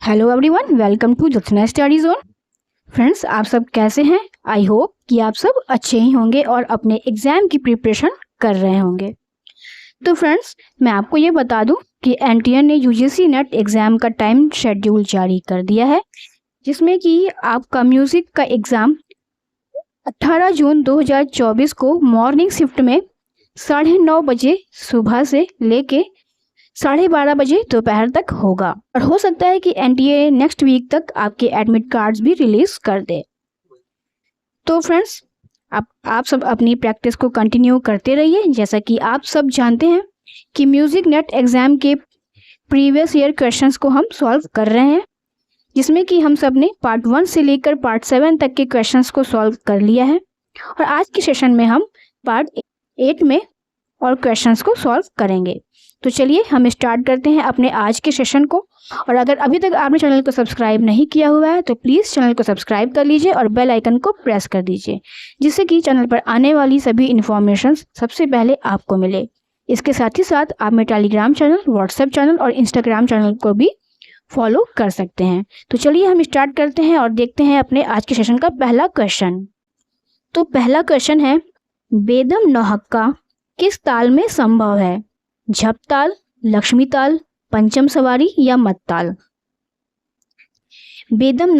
Hello everyone, welcome to Jyotsna study zone. Friends, आप सब कैसे हैं? आई होप कि आप सब अच्छे ही होंगे और अपने एग्जाम की प्रिपरेशन कर रहे होंगे। तो फ्रेंड्स, मैं आपको ये बता दूं कि एनटीए ने यूजीसी नेट एग्ज़ाम का टाइम शेड्यूल जारी कर दिया है, जिसमें कि आपका म्यूज़िक का एग्ज़ाम 18 जून 2024 को मॉर्निंग शिफ्ट में 9:30 बजे सुबह से लेके 12:30 बजे दोपहर तक होगा और हो सकता है कि एनटीए नेक्स्ट वीक तक आपके एडमिट कार्ड्स भी रिलीज कर दे। तो फ्रेंड्स, आप सब अपनी प्रैक्टिस को कंटिन्यू करते रहिए। जैसा कि आप सब जानते हैं कि म्यूजिक नेट एग्जाम के प्रीवियस ईयर क्वेश्चंस को हम सॉल्व कर रहे हैं, जिसमें कि हम सब ने पार्ट 1 से लेकर पार्ट 7 तक के क्वेश्चंस को सॉल्व कर लिया है और आज के सेशन में हम पार्ट 8 में और क्वेश्चंस को सॉल्व करेंगे। तो चलिए हम स्टार्ट करते हैं अपने आज के सेशन को। और अगर अभी तक आपने चैनल को सब्सक्राइब नहीं किया हुआ है तो प्लीज़ चैनल को सब्सक्राइब कर लीजिए और बेल आइकन को प्रेस कर दीजिए, जिससे कि चैनल पर आने वाली सभी इन्फॉर्मेशन सबसे पहले आपको मिले। इसके साथ ही साथ आप मेरे टेलीग्राम चैनल, व्हाट्सएप चैनल और इंस्टाग्राम चैनल को भी फॉलो कर सकते हैं। तो चलिए हम स्टार्ट करते हैं और देखते हैं अपने आज के सेशन का पहला क्वेश्चन। तो पहला क्वेश्चन है, बेदम नौहक्का किस ताल में संभव है? झप ताल, लक्ष्मी ताल, पंचम सवारी या मत ताल? बेदम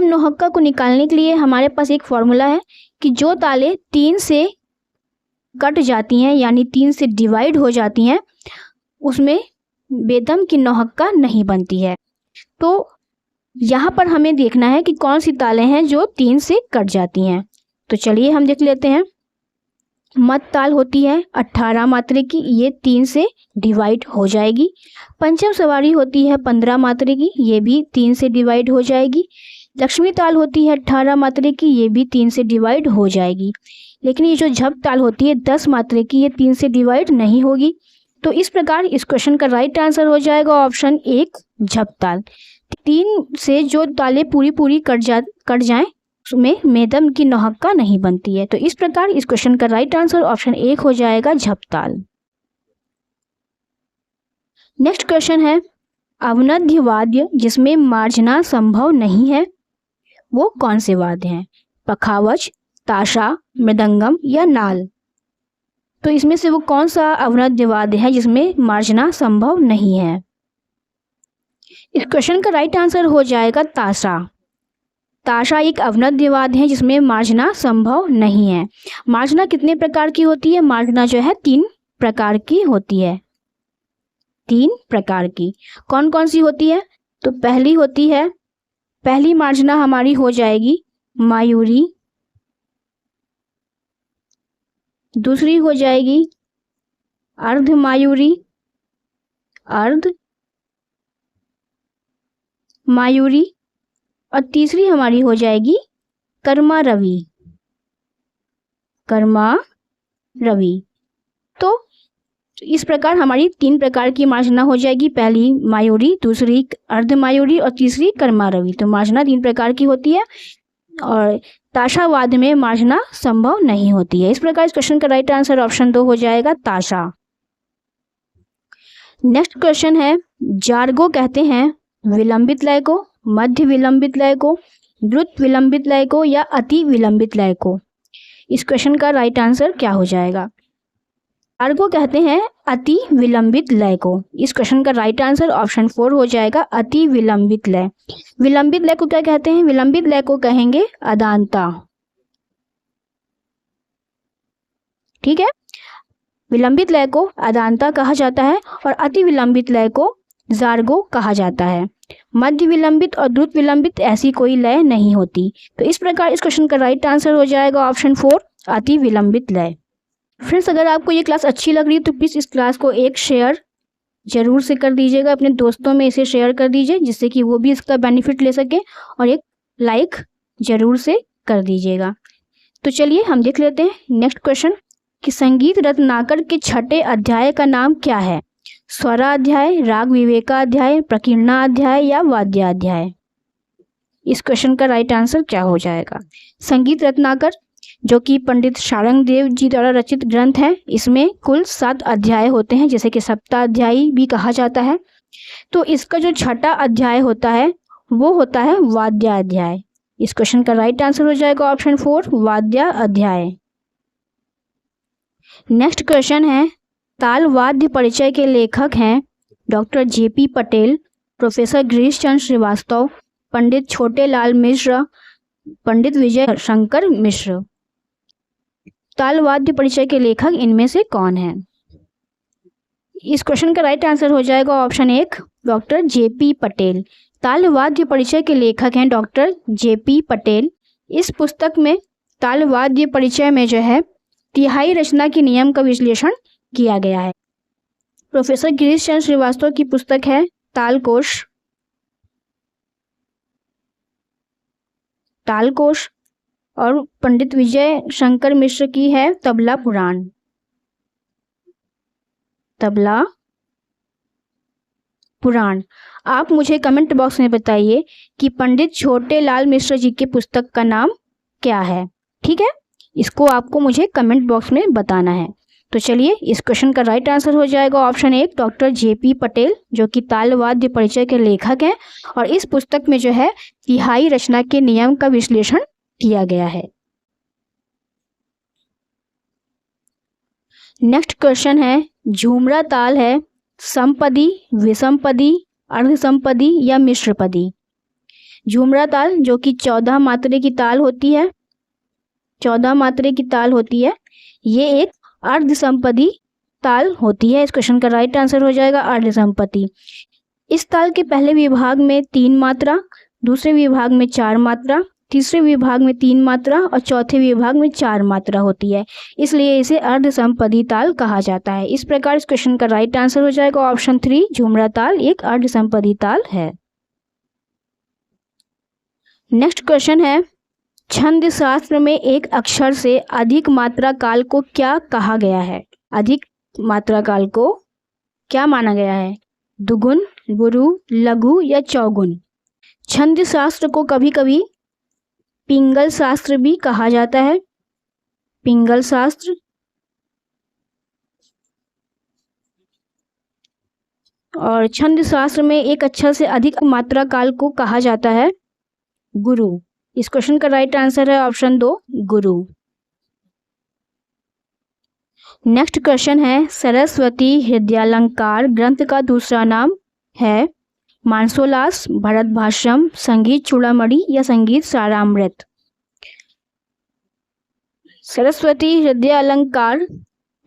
नौहक्का को निकालने के लिए हमारे पास एक फॉर्मूला है कि जो तालें 3 से कट जाती हैं यानी 3 से डिवाइड हो जाती हैं, उसमें बेदम की नौहक्का नहीं बनती है। तो यहाँ पर हमें देखना है कि कौन सी तालें हैं जो 3 से कट जाती हैं। तो चलिए हम देख लेते हैं। मत ताल होती है 18 मात्रे की, ये 3 से डिवाइड हो जाएगी। पंचम सवारी होती है 15 मात्रे की, ये भी 3 से डिवाइड हो जाएगी। लक्ष्मी ताल होती है 18 मात्रे की, ये भी 3 से डिवाइड हो जाएगी। लेकिन ये जो झप ताल होती है 10 मात्रे की, ये 3 से डिवाइड नहीं होगी। तो इस प्रकार इस क्वेश्चन का राइट आंसर हो जाएगा ऑप्शन 1, झप ताल। 3 से जो तालें पूरी कट जाएं में बेदम की नौहक्का नहीं बनती है। तो इस प्रकार इस क्वेश्चन का राइट आंसर ऑप्शन 1 हो जाएगा, झप ताल। नेक्स्ट क्वेश्चन है, अवनद्य वाद्य जिसमें मार्जना संभव नहीं है वो कौन से वाद्य हैं? पखावज, ताशा, मृदंगम या नाल? तो इसमें से वो कौन सा अवनद्य वाद्य है जिसमें मार्जना संभव नहीं है? इस क्वेश्चन का राइट आंसर हो जाएगा ताशा। ताशा एक अवनद्य वाद्य है जिसमें मार्जना संभव नहीं है। मार्जना कितने प्रकार की होती है? मार्जना जो है 3 प्रकार की होती है। 3 प्रकार की कौन कौन सी होती है? तो पहली मार्जना हमारी हो जाएगी मायूरी, दूसरी हो जाएगी अर्ध मायूरी, और तीसरी हमारी हो जाएगी कर्मा रवि। तो इस प्रकार हमारी 3 प्रकार की मार्जना हो जाएगी, पहली मायूरी, दूसरी अर्ध मायूरी और तीसरी कर्मा रवि। तो मार्जना 3 प्रकार की होती है और ताशावाद में मार्जना संभव नहीं होती है। इस प्रकार इस क्वेश्चन का राइट आंसर ऑप्शन 2 हो जाएगा, ताशा। नेक्स्ट क्वेश्चन है, जार्गो कहते हैं विलंबित लय को, मध्य विलंबित लय को, द्रुत विलंबित लय को या अति विलंबित लय को? इस क्वेश्चन का राइट आंसर क्या हो जाएगा? जार्गो कहते हैं अति विलंबित लय को। इस क्वेश्चन का राइट आंसर ऑप्शन 4 हो जाएगा, अति विलंबित लय। विलंबित लय को क्या कहते हैं? विलंबित लय को कहेंगे अदानता। ठीक है, विलंबित लय को अदानता कहा जाता है और अति विलंबित लय को जार्गो कहा जाता है। मध्य विलंबित और द्रुत विलंबित ऐसी कोई लय नहीं होती। तो इस प्रकार इस क्वेश्चन का राइट आंसर हो जाएगा ऑप्शन 4, अति विलंबित लय। फ्रेंड्स, अगर आपको ये क्लास अच्छी लग रही है तो प्लीज़ इस क्लास को एक शेयर जरूर से कर दीजिएगा, अपने दोस्तों में इसे शेयर कर दीजिए जिससे कि वो भी इसका बेनिफिट ले सके, और एक लाइक जरूर से कर दीजिएगा। तो चलिए हम देख लेते हैं नेक्स्ट क्वेश्चन कि संगीत रत्नाकर के 6ठे अध्याय का नाम क्या है? स्वराध्याय, राग विवेकाध्याय, प्रकीर्णाध्याय या वाद्याध्याय? इस क्वेश्चन का राइट आंसर क्या हो जाएगा? संगीत रत्नाकर जो कि पंडित शारंग देव जी द्वारा रचित ग्रंथ है, इसमें कुल 7 अध्याय होते हैं, जैसे कि सप्ताध्यायी भी कहा जाता है। तो इसका जो छठा अध्याय होता है वो होता है वाद्य अध्याय। इस क्वेश्चन का राइट आंसर हो जाएगा ऑप्शन 4 वाद्य अध्याय। नेक्स्ट क्वेश्चन है, ताल वाद्य परिचय के लेखक हैं doctor JP Patel, professor Girish Chandra Srivastava, Pandit Chhote Lal मिश्र, पंडित विजय शंकर मिश्र। ताल वाद्य परिचय के लेखक इनमें से कौन है? इस क्वेश्चन का राइट आंसर हो जाएगा ऑप्शन 1 डॉक्टर जेपी पटेल। ताल वाद्य परिचय के लेखक हैं डॉक्टर जेपी पटेल। इस पुस्तक में ताल वाद्य परिचय में जो है तिहाई रचना के नियम का विश्लेषण किया गया है। प्रोफेसर गिरीश चंद्र श्रीवास्तव की पुस्तक है तालकोश, और पंडित विजय शंकर मिश्र की है तबला पुराण। तबला पुराण। आप मुझे कमेंट बॉक्स में बताइए कि पंडित छोटे लाल मिश्र जी की पुस्तक का नाम क्या है। ठीक है, इसको आपको मुझे कमेंट बॉक्स में बताना है। तो चलिए, इस क्वेश्चन का राइट आंसर हो जाएगा ऑप्शन 1 डॉक्टर जेपी पटेल, जो कि ताल वाद्य परिचय के लेखक हैं और इस पुस्तक में जो है तिहाई रचना के नियम का विश्लेषण किया गया है। नेक्स्ट क्वेश्चन है, झूमरा ताल है समपदी, विषमपदी, अर्धसमपदी या मिश्रपदी? झूमरा ताल जो कि 14 मात्रे की ताल होती है, 14 मात्रे की ताल होती है, ये एक अर्धसमपदी ताल होती है। इस क्वेश्चन का राइट आंसर हो जाएगा अर्धसमपदी। इस ताल के पहले विभाग में 3 मात्रा, दूसरे विभाग में 4 मात्रा, तीसरे विभाग में 3 मात्रा और चौथे विभाग में 4 मात्रा होती है, इसलिए इसे अर्धसमपदी ताल कहा जाता है। इस प्रकार इस क्वेश्चन का राइट आंसर हो जाएगा ऑप्शन 3 झूमरा ताल एक अर्धसमपदी ताल है। नेक्स्ट क्वेश्चन है, छंद शास्त्र में एक अक्षर से अधिक मात्रा काल को क्या कहा गया है? अधिक मात्रा काल को क्या माना गया है? दुगुन, गुरु, लघु या चौगुन? छंद शास्त्र को कभी कभी पिंगल शास्त्र भी कहा जाता है। पिंगल शास्त्र। और छंद शास्त्र में एक अक्षर से अधिक मात्रा काल को कहा जाता है गुरु। इस क्वेश्चन का राइट आंसर है ऑप्शन 2 गुरु। नेक्स्ट क्वेश्चन है, सरस्वती हृदयालंकार ग्रंथ का दूसरा नाम है मानसोल्लास, भरत भाष्यम, संगीत चूड़ामणि या संगीत सारामृत? सरस्वती हृदयालंकार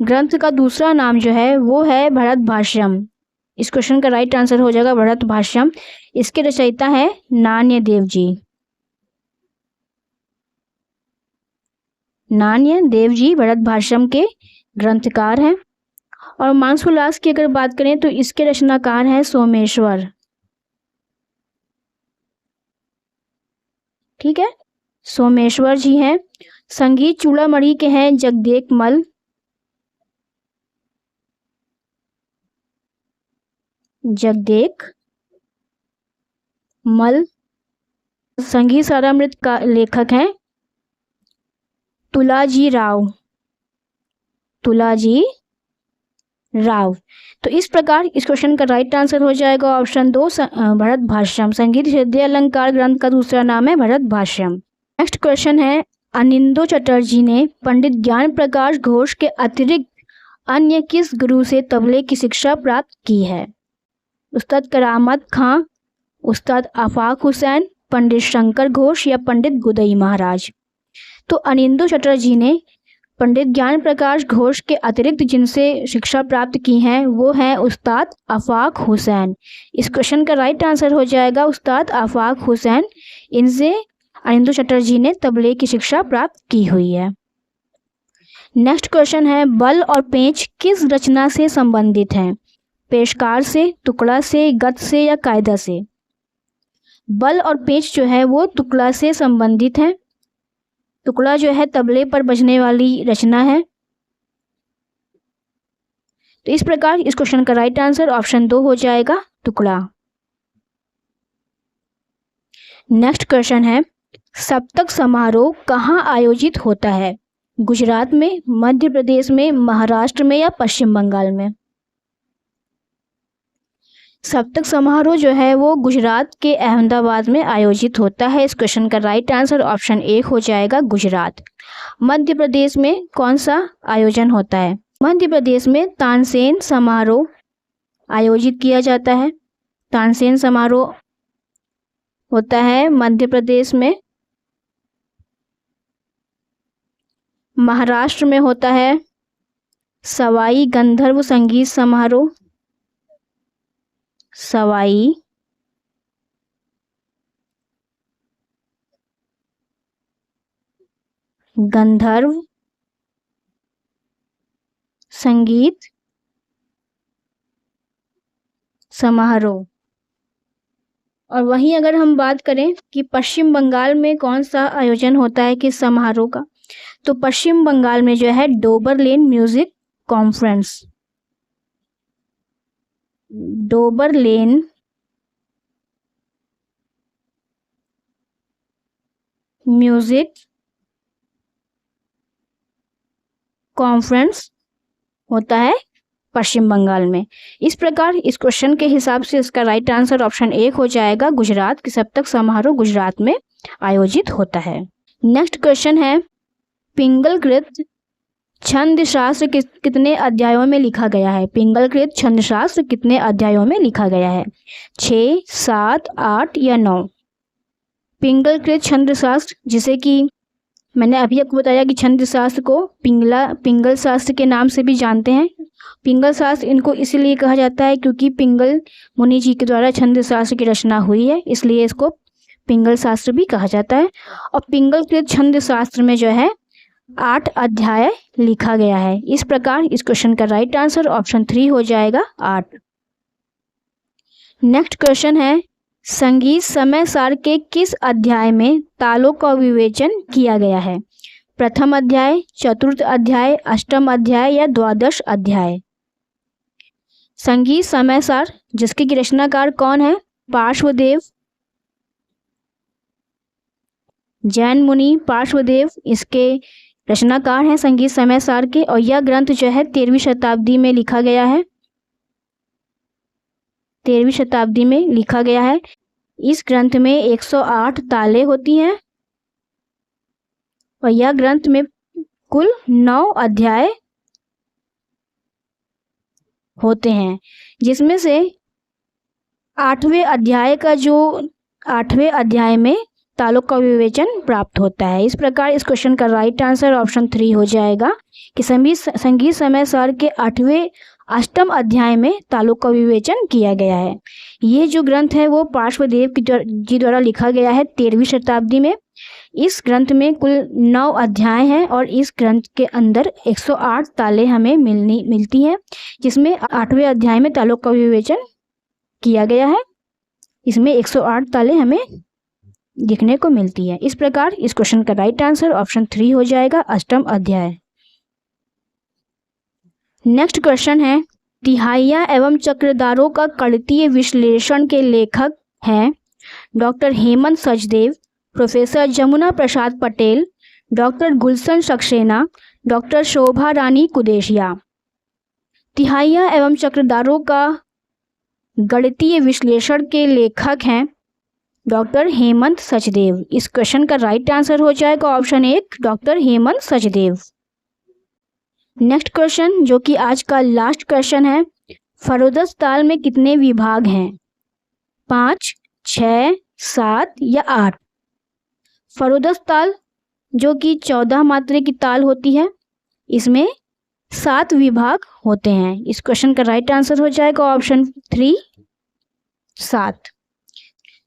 ग्रंथ का दूसरा नाम जो है वो है भरत भाष्यम। इस क्वेश्चन का राइट आंसर हो जाएगा भरत भाष्यम। इसके रचयिता है नान्य देव जी। नान्य देव जी भरत भाष्यम के ग्रंथकार हैं। और मानसोल्लास की अगर बात करें तो इसके रचनाकार हैं सोमेश्वर। ठीक है, सोमेश्वर जी हैं। संगीत चूड़ामणि के हैं जगदेक मल। जगदेक मल। संगीत सारामृत का लेखक हैं तुलाजी राव। तुलाजी राव। तो इस प्रकार इस क्वेश्चन का राइट आंसर हो जाएगा ऑप्शन 2 भरत भाष्यम। संगीत हृदयालंकार ग्रंथ का दूसरा नाम है भरत भाष्यम। नेक्स्ट क्वेश्चन है, अनिंदो चटर्जी ने पंडित ज्ञान प्रकाश घोष के अतिरिक्त अन्य किस गुरु से तबले की शिक्षा प्राप्त की है? उस्ताद करामत खां, उस्ताद आफाक हुसैन, पंडित शंकर घोष या पंडित गुदई महाराज? तो अनिंदो चटर्जी ने पंडित ज्ञान प्रकाश घोष के अतिरिक्त जिनसे शिक्षा प्राप्त की हैं वो हैं उस्ताद आफाक हुसैन। इस क्वेश्चन का राइट आंसर हो जाएगा उस्ताद आफाक हुसैन। इनसे अनिंदो चटर्जी ने तबले की शिक्षा प्राप्त की हुई है। नेक्स्ट क्वेश्चन है, बल और पेंच किस रचना से संबंधित हैं? पेशकार से, टुकड़ा से, गत से या कायदा से? बल और पेंच जो है वो टुकड़ा से संबंधित हैं। टुकड़ा जो है तबले पर बजने वाली रचना है। तो इस प्रकार इस क्वेश्चन का राइट आंसर ऑप्शन 2 हो जाएगा टुकड़ा। नेक्स्ट क्वेश्चन है, सप्तक समारोह कहाँ आयोजित होता है? गुजरात में, मध्य प्रदेश में, महाराष्ट्र में या पश्चिम बंगाल में? सप्तक समारोह जो है वो गुजरात के अहमदाबाद में आयोजित होता है। इस क्वेश्चन का राइट आंसर ऑप्शन ए हो जाएगा गुजरात। मध्य प्रदेश में कौन सा आयोजन होता है? मध्य प्रदेश में तानसेन समारोह आयोजित किया जाता है। तानसेन समारोह होता है मध्य प्रदेश में। महाराष्ट्र में होता है सवाई गंधर्व संगीत समारोह। सवाई गंधर्व संगीत समारोह। और वहीं अगर हम बात करें कि पश्चिम बंगाल में कौन सा आयोजन होता है किस समारोह का, तो पश्चिम बंगाल में जो है डोबरलेन म्यूजिक कॉन्फ्रेंस। डोबरलेन म्यूजिक कॉन्फ्रेंस होता है पश्चिम बंगाल में। इस प्रकार इस क्वेश्चन के हिसाब से इसका राइट आंसर ऑप्शन ए हो जाएगा गुजरात की सप्तक समारोह गुजरात में आयोजित होता है। नेक्स्ट क्वेश्चन है पिंगलकृत छंद शास्त्र कितने अध्यायों में लिखा गया है? पिंगलकृत छंद शास्त्र कितने अध्यायों में लिखा गया है? 6, 7, 8 या 9? पिंगलकृत छंद शास्त्र, जिसे कि मैंने अभी आपको बताया कि छंद शास्त्र को पिंगल शास्त्र के नाम से भी जानते हैं। पिंगल शास्त्र इनको इसलिए कहा जाता है क्योंकि पिंगल मुनि जी के द्वारा छंद शास्त्र की रचना हुई है, इसलिए इसको पिंगल शास्त्र भी कहा जाता है। और पिंगलकृत छंद शास्त्र में जो है 8 अध्याय लिखा गया है। इस प्रकार इस क्वेश्चन का राइट आंसर ऑप्शन 3 हो जाएगा 8। नेक्स्ट क्वेश्चन है संगीत समय सार के किस अध्याय में तालों का विवेचन किया गया है? प्रथम अध्याय, चतुर्थ अध्याय, अष्टम अध्याय या द्वादश अध्याय? संगीत समय सार जिसके की रचनाकार कौन है? पार्श्वदेव, जैन मुनि पार्श्वदेव इसके रचनाकार हैं संगीत समय सार के। और यह ग्रंथ जो है 13वीं शताब्दी में लिखा गया है। 13वीं शताब्दी में लिखा गया है। इस ग्रंथ में 108 ताले होती हैं और यह ग्रंथ में कुल 9 अध्याय होते हैं, जिसमें से 8वें अध्याय में तालों का विवेचन प्राप्त होता है। इस प्रकार इस क्वेश्चन का राइट आंसर ऑप्शन 3 हो जाएगा कि संगीत समय सार के 8वें अष्टम अध्याय में तालों का विवेचन किया गया है। ये जो ग्रंथ है वो पार्श्वदेव जी द्वारा लिखा गया है 13वीं शताब्दी में। इस ग्रंथ में कुल 9 अध्याय हैं और इस ग्रंथ के अंदर 108 ताले हमें मिलती हैं, जिसमें 8वें अध्याय में तालों का विवेचन किया गया है। इसमें 108 ताले हमें देखने को मिलती है। इस प्रकार इस क्वेश्चन का राइट आंसर ऑप्शन 3 हो जाएगा अष्टम अध्याय। नेक्स्ट क्वेश्चन है तिहाइयाँ एवं चक्रधारों का गणितीय विश्लेषण के लेखक हैं doctor Hemant Sachdev, professor Jamuna Prasad Patel, doctor गुलशन सक्सेना, डॉक्टर शोभा रानी कुदेशिया। तिहाइयाँ एवं चक्रधारों का गणितीय विश्लेषण के लेखक हैं डॉक्टर हेमंत सचदेव। इस क्वेश्चन का राइट आंसर हो जाएगा option 1 doctor Hemant Sachdev. Next question जो कि आज का लास्ट क्वेश्चन है फरोदस ताल में कितने विभाग हैं? 5, 6, 7 या 8? फरोदस ताल जो कि 14 मात्रे की ताल होती है, इसमें 7 विभाग होते हैं। इस क्वेश्चन का राइट आंसर हो जाएगा ऑप्शन 3 7।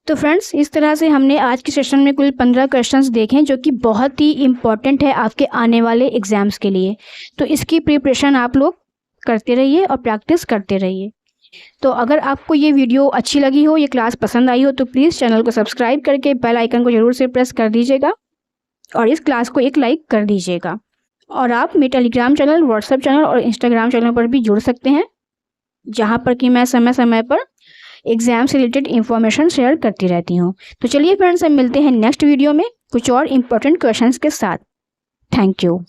तो फ्रेंड्स इस तरह से हमने आज के सेशन में कुल 15 क्वेश्चंस देखे जो कि बहुत ही इम्पॉर्टेंट है आपके आने वाले एग्जाम्स के लिए। तो इसकी प्रिपरेशन आप लोग करते रहिए और प्रैक्टिस करते रहिए। तो अगर आपको ये वीडियो अच्छी लगी हो, ये क्लास पसंद आई हो, तो प्लीज़ चैनल को सब्सक्राइब करके बेल आइकन को ज़रूर से प्रेस कर दीजिएगा और इस क्लास को एक लाइक कर दीजिएगा। और आप मेरे टेलीग्राम चैनल, व्हाट्सएप चैनल और इंस्टाग्राम चैनल पर भी जुड़ सकते हैं, जहाँ पर कि मैं समय समय पर एग्जाम से रिलेटेड इन्फॉर्मेशन शेयर करती रहती हूँ। तो चलिए फ्रेंड्स, हम मिलते हैं नेक्स्ट वीडियो में कुछ और इम्पोर्टेंट क्वेश्चंस के साथ। Thank you.